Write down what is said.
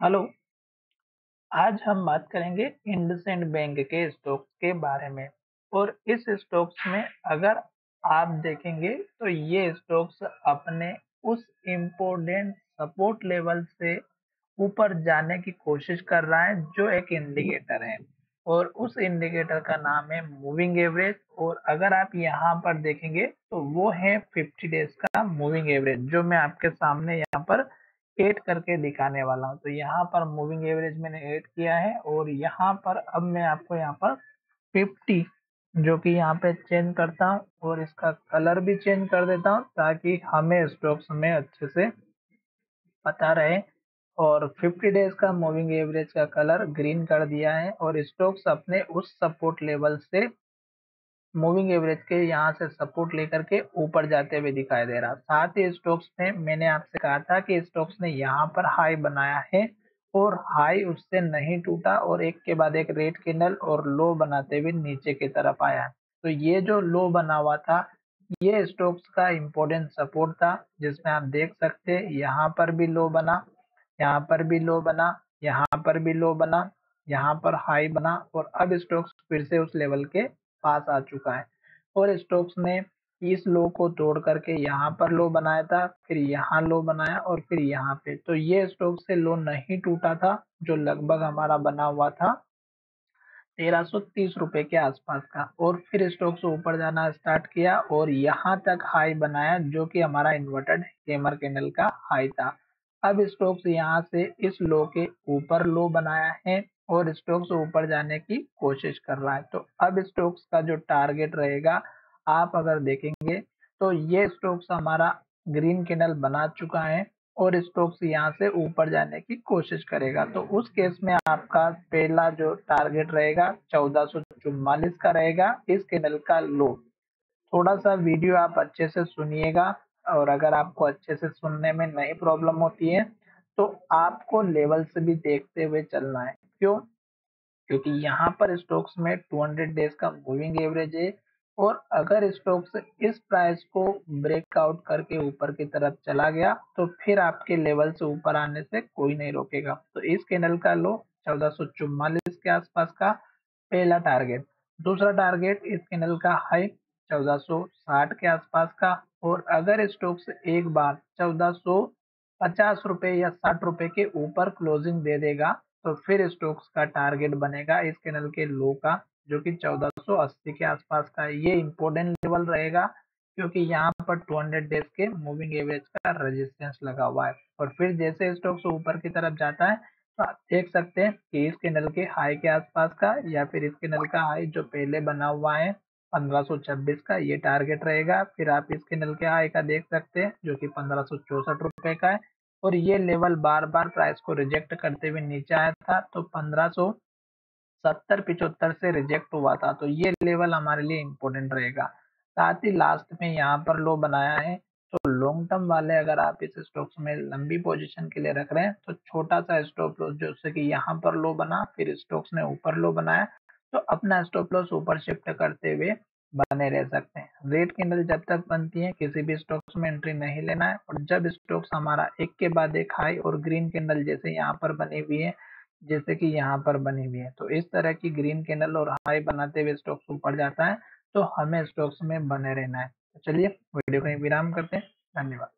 Hello. आज हम बात करेंगे इंडसइंड बैंक के स्टॉक्स के बारे में। और इस स्टॉक्स में अगर आप देखेंगे तो ये स्टॉक्स अपने उस इम्पोर्टेंट सपोर्ट लेवल से ऊपर जाने की कोशिश कर रहा है जो एक इंडिकेटर है। और उस इंडिकेटर का नाम है मूविंग एवरेज। और अगर आप यहाँ पर देखेंगे तो वो है 50 डेज का मूविंग एवरेज, जो मैं आपके सामने यहाँ पर ऐड करके दिखाने वाला हूँ। तो यहाँ पर मूविंग एवरेज मैंने ऐड किया है और यहाँ पर अब मैं आपको यहाँ पर 50 जो कि यहाँ पे चेंज करता हूँ और इसका कलर भी चेंज कर देता हूँ ताकि हमें स्टॉक्स में अच्छे से पता रहे। और 50 डेज का मूविंग एवरेज का कलर ग्रीन कर दिया है और स्टॉक्स अपने उस सपोर्ट लेवल से मूविंग एवरेज के यहाँ से सपोर्ट लेकर के ऊपर जाते हुए दिखाई दे रहा। साथ ही स्टॉक्स ने, मैंने आपसे कहा था कि स्टॉक्स ने यहाँ पर हाई बनाया है और हाई उससे नहीं टूटा और एक के बाद एक रेड कैंडल और लो बनाते हुए नीचे की तरफ आया है। तो ये जो लो बना हुआ था ये स्टॉक्स का इम्पोर्टेंट सपोर्ट था, जिसमें आप देख सकते हैं यहाँ पर भी लो बना, यहाँ पर भी लो बना, यहाँ पर भी लो बना, यहाँ पर हाई बना और अब स्टॉक्स फिर से उस लेवल के पास आ चुका है। और स्टोक्स ने इस लो को तोड़ करके यहाँ पर लो बनाया था, फिर यहाँ लो बनाया और फिर यहाँ पे। तो ये स्टोक्स से लो नहीं टूटा था, जो लगभग हमारा बना हुआ था 1330 रुपए के आसपास का। और फिर स्टोक्स ऊपर जाना स्टार्ट किया और यहाँ तक हाई बनाया, जो कि हमारा इन्वर्टेड हैमर कैंडल का हाई था। अब स्टोक्स यहाँ से इस लो के ऊपर लो बनाया है और स्टोक्स ऊपर जाने की कोशिश कर रहा है। तो अब स्टोक्स का जो टारगेट रहेगा, आप अगर देखेंगे तो ये स्टोक्स हमारा ग्रीन कैंडल बना चुका है और स्टोक्स यहाँ से ऊपर जाने की कोशिश करेगा। तो उस केस में आपका पहला जो टारगेट रहेगा 1444 का रहेगा, इस कैंडल का लो। थोड़ा सा वीडियो आप अच्छे से सुनिएगा और अगर आपको अच्छे से सुनने में नहीं प्रॉब्लम होती है तो आपको लेवल से भी देखते हुए चलना है। क्यों? क्योंकि यहाँ पर स्टॉक्स में 200 डेज का मूविंग एवरेज है और अगर स्टॉक्स इस प्राइस को ब्रेकआउट करके ऊपर की तरफ चला गया तो फिर आपके लेवल से ऊपर आने से कोई नहीं रोकेगा। तो इस कैंडल का लो 1444 के आसपास का पहला टारगेट। दूसरा टारगेट इस कैंडल का हाई 1460 के आसपास का। और अगर स्टॉक्स एक बार 1450 रुपए या 60 रुपए के ऊपर क्लोजिंग दे देगा तो फिर स्टोक्स का टारगेट बनेगा इस कैंडल के लो का, जो कि 1480 के आसपास का है। ये इंपॉर्टेंट लेवल रहेगा क्योंकि यहाँ पर 200 डेज के मूविंग एवरेज का रेजिस्टेंस लगा हुआ है। और फिर जैसे स्टॉक्स ऊपर की तरफ जाता है तो आप देख सकते हैं कि इस कैंडल के हाई के आसपास का या फिर इस कैंडल का हाई जो पहले बना हुआ है 1526 का, ये टारगेट रहेगा। फिर आप इस कैंडल के हाई का देख सकते हैं जो कि 1564 रुपए का है और ये लेवल बार बार प्राइस को रिजेक्ट करते हुए नीचे आया था, तो 1570-75 से रिजेक्ट हुआ था। तो ये लेवल हमारे लिए इम्पोर्टेंट रहेगा। साथ ही लास्ट में यहाँ पर लो बनाया है। तो लॉन्ग टर्म वाले अगर आप इस स्टॉक्स में लंबी पोजीशन के लिए रख रहे हैं तो छोटा सा स्टॉप लॉस, जैसे कि यहाँ पर लो बना फिर स्टॉक्स ने ऊपर लो बनाया, तो अपना स्टॉप लॉस ऊपर शिफ्ट करते हुए बने रह सकते हैं। रेड कैंडल जब तक बनती है किसी भी स्टॉक्स में एंट्री नहीं लेना है। और जब स्टॉक्स हमारा एक के बाद एक हाई और ग्रीन कैंडल जैसे यहाँ पर बनी हुई है, जैसे कि यहाँ पर बनी हुई है, तो इस तरह की ग्रीन कैंडल और हाई बनाते हुए स्टॉक्स ऊपर जाता है तो हमें स्टॉक्स में बने रहना है। तो चलिए वीडियो को यहीं विराम करते हैं। धन्यवाद।